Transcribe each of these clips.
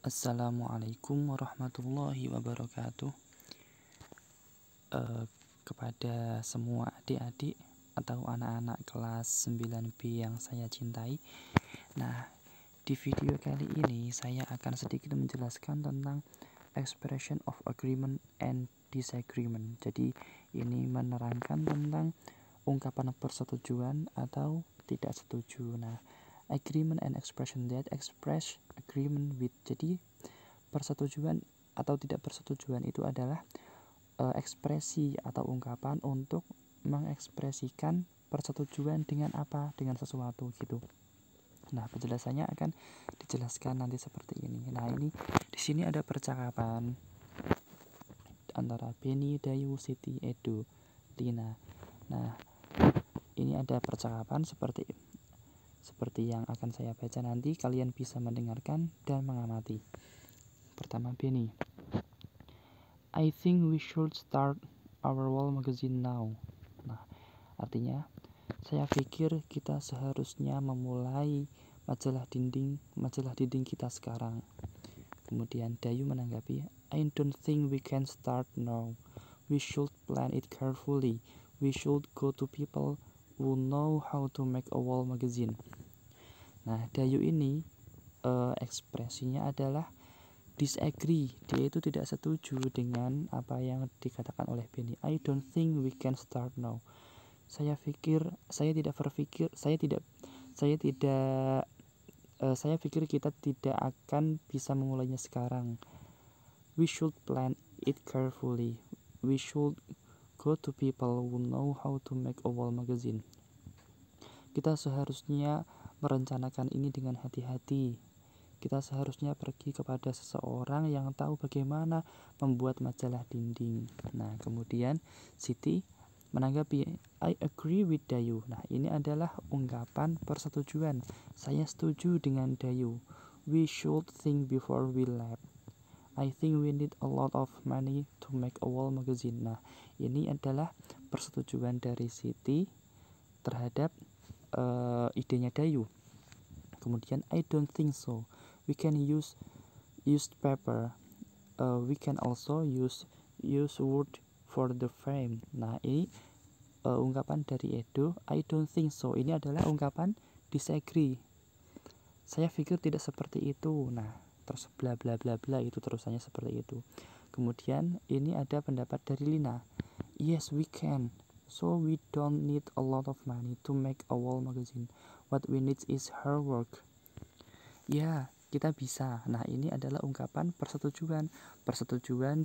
Assalamualaikum warahmatullahi wabarakatuh. Kepada semua adik-adik atau anak-anak kelas 9B yang saya cintai. Nah, di video kali ini saya akan sedikit menjelaskan tentang expression of agreement and disagreement. Jadi, ini menerangkan tentang ungkapan persetujuan atau tidak setuju. Nah, agreement and expression that express agreement with. Jadi persetujuan atau tidak persetujuan itu adalah ekspresi atau ungkapan untuk mengekspresikan persetujuan dengan apa, dengan sesuatu gitu. Nah, penjelasannya akan dijelaskan nanti seperti ini. Nah, ini di sini ada percakapan antara Benny, Dayu, Siti, Edo, Lina. Nah, ini ada percakapan seperti yang akan saya baca nanti. Kalian bisa mendengarkan dan mengamati. Pertama, Benny. I think we should start our wall magazine now. Nah, artinya saya pikir kita seharusnya memulai majalah dinding kita sekarang. Kemudian Dayu menanggapi, I don't think we can start now. We should plan it carefully. We should go to people who know how to make a wall magazine. Nah, Dayu ini ekspresinya adalah disagree. Dia itu tidak setuju dengan apa yang dikatakan oleh Benny. I don't think we can start now. Saya pikir kita tidak akan bisa memulainya sekarang. We should plan it carefully. We should go to people who know how to make a wall magazine. Kita seharusnya merencanakan ini dengan hati-hati. Kita seharusnya pergi kepada seseorang yang tahu bagaimana membuat majalah dinding. Nah, kemudian Siti menanggapi, I agree with Dayu. Nah, ini adalah ungkapan persetujuan. Saya setuju dengan Dayu. We should think before we left. I think we need a lot of money to make a wall magazine. Nah, ini adalah persetujuan dari Siti terhadap idenya Dayu. Kemudian I don't think so. We can use used paper. We can also use wood for the frame. Nah, ini ungkapan dari Edo. I don't think so. Ini adalah ungkapan disagree. Saya pikir tidak seperti itu. Nah, terus bla bla bla bla, itu terusannya seperti itu. Kemudian ini ada pendapat dari Lina. Yes, we can. So we don't need a lot of money to make a wall magazine. What we need is hard work. Ya, kita bisa. Nah, ini adalah ungkapan persetujuan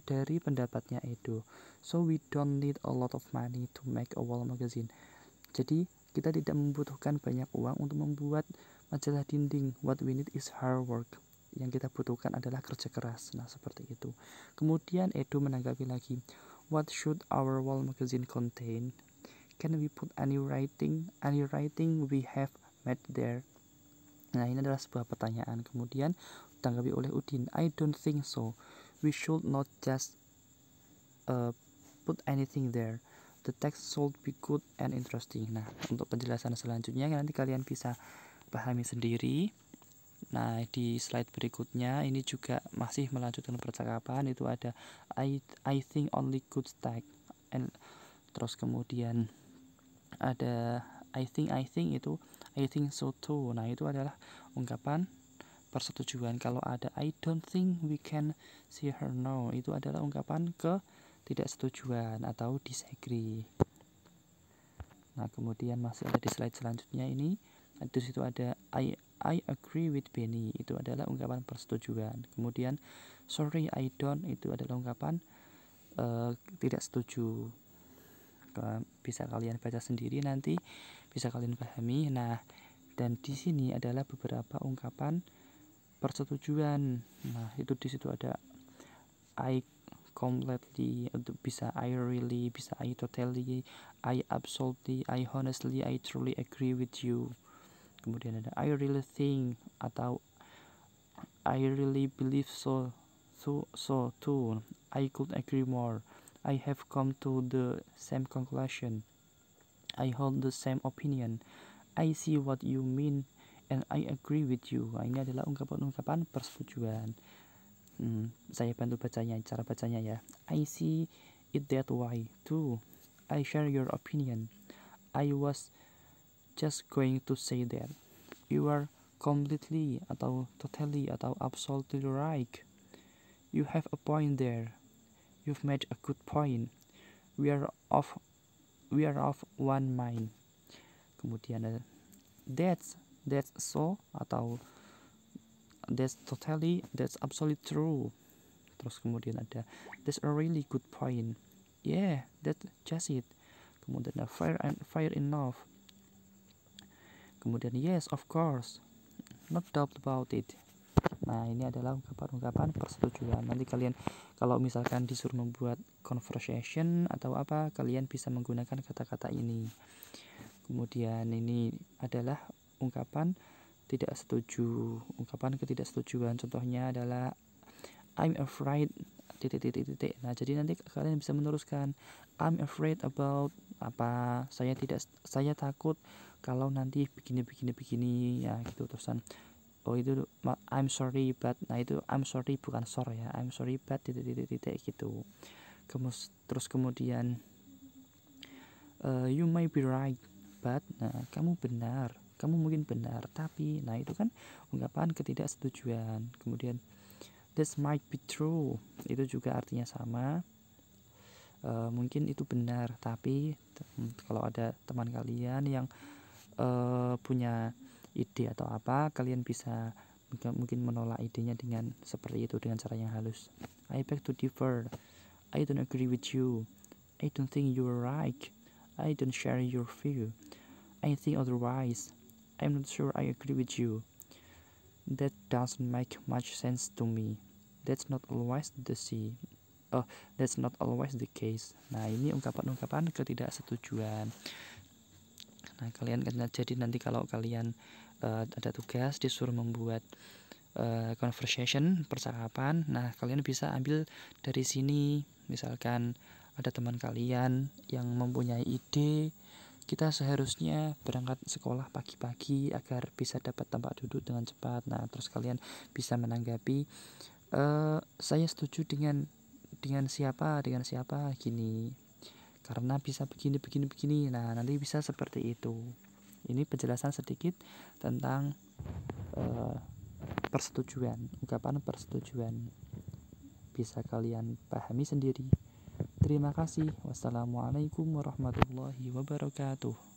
dari pendapatnya Edo. So we don't need a lot of money to make a wall magazine. Jadi kita tidak membutuhkan banyak uang untuk membuat majalah dinding. What we need is hard work. Yang kita butuhkan adalah kerja keras. Nah, seperti itu. Kemudian Edo menanggapi lagi, what should our wall magazine contain? Can we put any writing we have made there? Nah, ini adalah sebuah pertanyaan. Kemudian ditanggapi oleh Udin, I don't think so. We should not just put anything there. The text should be good and interesting. Nah, untuk penjelasan selanjutnya nanti kalian bisa pahami sendiri. Nah, di slide berikutnya ini juga masih melanjutkan percakapan. Itu ada I think only good text. And terus kemudian ada I think itu I think so too. Nah, itu adalah ungkapan persetujuan. Kalau ada I don't think we can see her now, itu adalah ungkapan ketidaksetujuan atau disagree. Nah, kemudian masih ada di slide selanjutnya ini. Di situ ada I agree with Benny, itu adalah ungkapan persetujuan. Kemudian sorry I don't, itu adalah ungkapan tidak setuju. Bisa kalian baca sendiri nanti, bisa kalian pahami. Nah, dan di sini adalah beberapa ungkapan persetujuan. Nah, itu di situ ada I completely, bisa I really, bisa I totally, I absolutely, I honestly, I truly agree with you. Kemudian ada I really think atau I really believe so too. I could agree more. I have come to the same conclusion. I hold the same opinion. I see what you mean and I agree with you. Nah, ini adalah ungkapan-ungkapan persetujuan. Saya bantu bacanya, cara bacanya ya. I see it that way too. I share your opinion. I was just going to say that. You are completely atau totally atau absolutely right. You have a point there. You've made a good point. We are of one mind. Kemudian that's so atau that's absolutely true. Terus kemudian ada that's a really good point. Yeah, that's just it. Kemudian ada fair enough. Kemudian yes, of course, not doubt about it. Nah, ini adalah ungkapan-ungkapan persetujuan. Nanti kalian kalau misalkan disuruh membuat conversation atau apa, kalian bisa menggunakan kata-kata ini. Kemudian ini adalah ungkapan tidak setuju, ungkapan ketidaksetujuan. Contohnya adalah I'm afraid titik. Nah, jadi nanti kalian bisa meneruskan I'm afraid about apa? Saya takut kalau nanti begini ya gitu terusan. Oh itu I'm sorry but, nah itu I'm sorry bukan sorry ya, I'm sorry but titik gitu. Terus kemudian you may be right but, nah kamu mungkin benar tapi, nah itu kan ungkapan ketidaksetujuan. Kemudian this might be true, itu juga artinya sama. Mungkin itu benar tapi kalau ada teman kalian yang punya ide atau apa, kalian bisa mungkin menolak idenya dengan seperti itu, dengan cara yang halus. I beg to differ. I don't agree with you. I don't think you're right. I don't share your view. I think otherwise. I'm not sure I agree with you. That doesn't make much sense to me. That's not always the case. Nah, ini ungkapan-ungkapan ketidaksetujuan. Nah, kalian jadi nanti kalau kalian ada tugas disuruh membuat conversation, percakapan, nah kalian bisa ambil dari sini. Misalkan ada teman kalian yang mempunyai ide, kita seharusnya berangkat sekolah pagi-pagi agar bisa dapat tempat duduk dengan cepat. Nah, terus kalian bisa menanggapi, saya setuju dengan siapa gini, karena bisa begini. Nah, nanti bisa seperti itu. Ini penjelasan sedikit tentang persetujuan, ungkapan persetujuan. Bisa kalian pahami sendiri. Terima kasih. Wassalamualaikum warahmatullahi wabarakatuh.